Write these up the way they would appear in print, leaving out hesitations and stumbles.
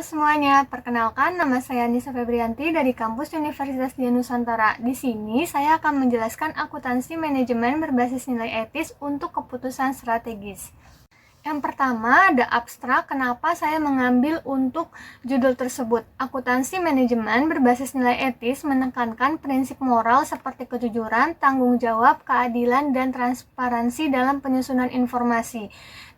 Halo semuanya, perkenalkan nama saya Nisa Febrianti dari kampus Universitas Dian Nusantara. Di sini saya akan menjelaskan akuntansi manajemen berbasis nilai etis untuk keputusan strategis. Yang pertama ada abstrak, kenapa saya mengambil untuk judul tersebut. Akuntansi manajemen berbasis nilai etis menekankan prinsip moral seperti kejujuran, tanggung jawab, keadilan, dan transparansi dalam penyusunan informasi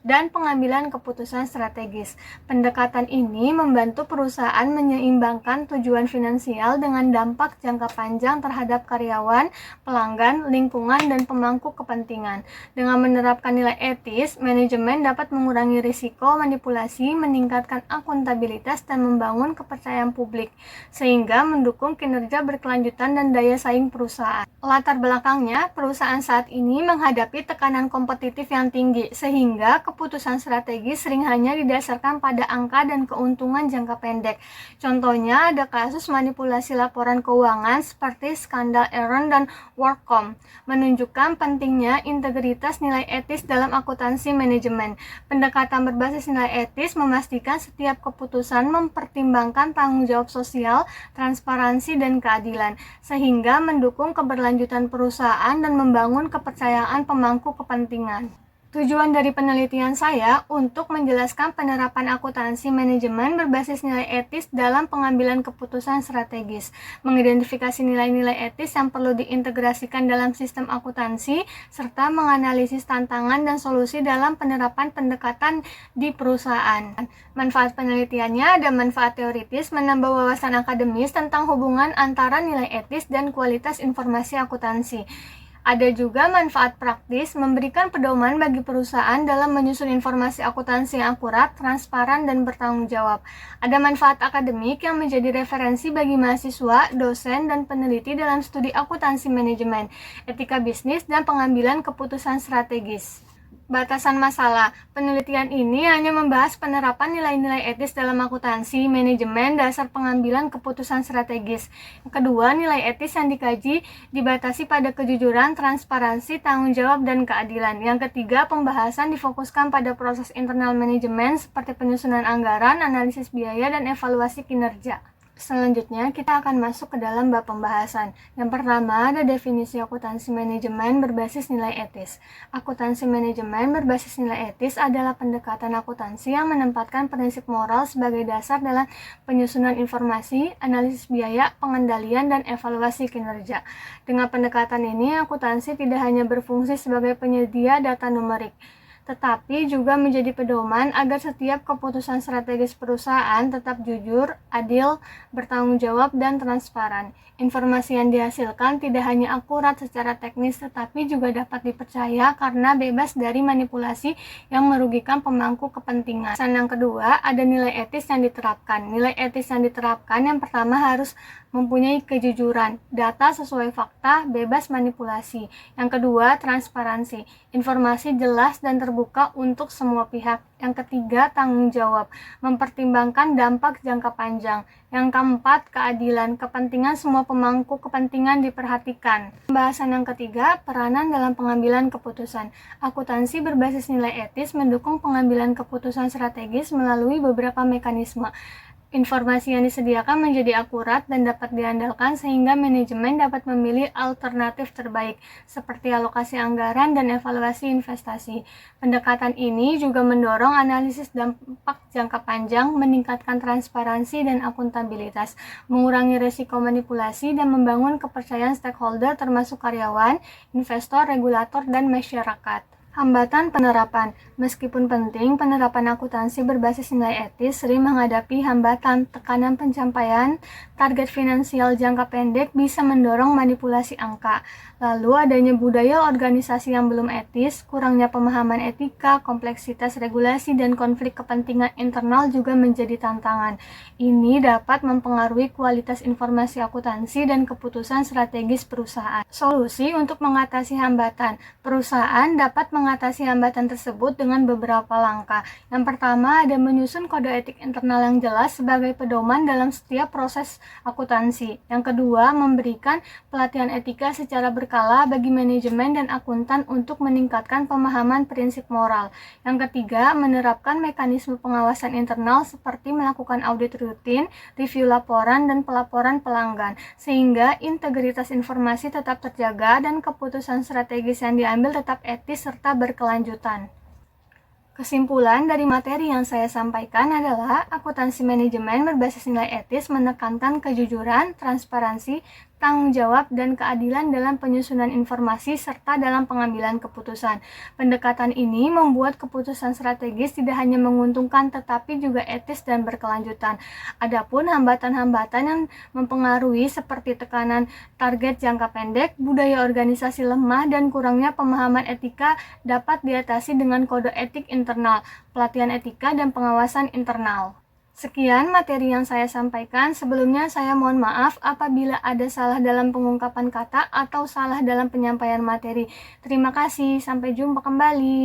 dan pengambilan keputusan strategis. Pendekatan ini membantu perusahaan menyeimbangkan tujuan finansial dengan dampak jangka panjang terhadap karyawan, pelanggan, lingkungan, dan pemangku kepentingan. Dengan menerapkan nilai etis, manajemen dapat mengurangi risiko manipulasi, meningkatkan akuntabilitas, dan membangun kepercayaan publik, sehingga mendukung kinerja berkelanjutan dan daya saing perusahaan. Latar belakangnya, perusahaan saat ini menghadapi tekanan kompetitif yang tinggi, sehingga keputusan strategis sering hanya didasarkan pada angka dan keuntungan jangka pendek. Contohnya ada kasus manipulasi laporan keuangan seperti skandal Enron dan WorldCom, menunjukkan pentingnya integritas nilai etis dalam akuntansi manajemen. Pendekatan berbasis nilai etis memastikan setiap keputusan mempertimbangkan tanggung jawab sosial, transparansi, dan keadilan, sehingga mendukung keberlanjutan perusahaan dan membangun kepercayaan pemangku kepentingan. Tujuan dari penelitian saya untuk menjelaskan penerapan akuntansi manajemen berbasis nilai etis dalam pengambilan keputusan strategis, mengidentifikasi nilai-nilai etis yang perlu diintegrasikan dalam sistem akuntansi, serta menganalisis tantangan dan solusi dalam penerapan pendekatan di perusahaan. Manfaat penelitiannya ada manfaat teoritis, menambah wawasan akademis tentang hubungan antara nilai etis dan kualitas informasi akuntansi. Ada juga manfaat praktis, memberikan pedoman bagi perusahaan dalam menyusun informasi akuntansi yang akurat, transparan, dan bertanggung jawab. Ada manfaat akademik yang menjadi referensi bagi mahasiswa, dosen, dan peneliti dalam studi akuntansi manajemen, etika bisnis, dan pengambilan keputusan strategis. Batasan masalah. Penelitian ini hanya membahas penerapan nilai-nilai etis dalam akuntansi manajemen dasar pengambilan keputusan strategis. Yang kedua, nilai etis yang dikaji dibatasi pada kejujuran, transparansi, tanggung jawab, dan keadilan. Yang ketiga, pembahasan difokuskan pada proses internal manajemen seperti penyusunan anggaran, analisis biaya, dan evaluasi kinerja. Selanjutnya, kita akan masuk ke dalam bab pembahasan. Yang pertama, ada definisi akuntansi manajemen berbasis nilai etis. Akuntansi manajemen berbasis nilai etis adalah pendekatan akuntansi yang menempatkan prinsip moral sebagai dasar dalam penyusunan informasi, analisis biaya, pengendalian, dan evaluasi kinerja. Dengan pendekatan ini, akuntansi tidak hanya berfungsi sebagai penyedia data numerik, tetapi juga menjadi pedoman agar setiap keputusan strategis perusahaan tetap jujur, adil, bertanggung jawab, dan transparan. Informasi yang dihasilkan tidak hanya akurat secara teknis, tetapi juga dapat dipercaya karena bebas dari manipulasi yang merugikan pemangku kepentingan. Yang kedua, ada nilai etis yang diterapkan. Nilai etis yang diterapkan yang pertama harus mempunyai kejujuran, data sesuai fakta, bebas manipulasi. Yang kedua, transparansi, informasi jelas dan terbuka untuk semua pihak. Yang ketiga, tanggung jawab, mempertimbangkan dampak jangka panjang. Yang keempat, keadilan, kepentingan semua pemangku kepentingan diperhatikan. Pembahasan yang ketiga, peranan dalam pengambilan keputusan. Akuntansi berbasis nilai etis mendukung pengambilan keputusan strategis melalui beberapa mekanisme. Informasi yang disediakan menjadi akurat dan dapat diandalkan sehingga manajemen dapat memilih alternatif terbaik seperti alokasi anggaran dan evaluasi investasi. Pendekatan ini juga mendorong analisis dampak jangka panjang, meningkatkan transparansi dan akuntabilitas, mengurangi risiko manipulasi, dan membangun kepercayaan stakeholder termasuk karyawan, investor, regulator, dan masyarakat. Hambatan penerapan. Meskipun penting, penerapan akuntansi berbasis nilai etis sering menghadapi hambatan. Tekanan pencapaian target finansial jangka pendek bisa mendorong manipulasi angka. Lalu adanya budaya organisasi yang belum etis, kurangnya pemahaman etika, kompleksitas regulasi, dan konflik kepentingan internal juga menjadi tantangan. Ini dapat mempengaruhi kualitas informasi akuntansi dan keputusan strategis perusahaan. Solusi untuk mengatasi hambatan. Perusahaan dapat mengatasi hambatan tersebut dengan beberapa langkah. Yang pertama ada menyusun kode etik internal yang jelas sebagai pedoman dalam setiap proses akuntansi. Yang kedua, memberikan pelatihan etika secara berkala bagi manajemen dan akuntan untuk meningkatkan pemahaman prinsip moral. Yang ketiga, menerapkan mekanisme pengawasan internal seperti melakukan audit rutin, review laporan, dan pelaporan pelanggan, sehingga integritas informasi tetap terjaga dan keputusan strategis yang diambil tetap etis serta berkelanjutan. Kesimpulan dari materi yang saya sampaikan adalah akuntansi manajemen berbasis nilai etis menekankan kejujuran, transparansi, tanggung jawab, dan keadilan dalam penyusunan informasi serta dalam pengambilan keputusan. Pendekatan ini membuat keputusan strategis tidak hanya menguntungkan tetapi juga etis dan berkelanjutan. Adapun hambatan-hambatan yang mempengaruhi seperti tekanan target jangka pendek, budaya organisasi lemah, dan kurangnya pemahaman etika dapat diatasi dengan kode etik internal, pelatihan etika, dan pengawasan internal. Sekian materi yang saya sampaikan. Sebelumnya saya mohon maaf apabila ada salah dalam pengungkapan kata atau salah dalam penyampaian materi. Terima kasih, sampai jumpa kembali.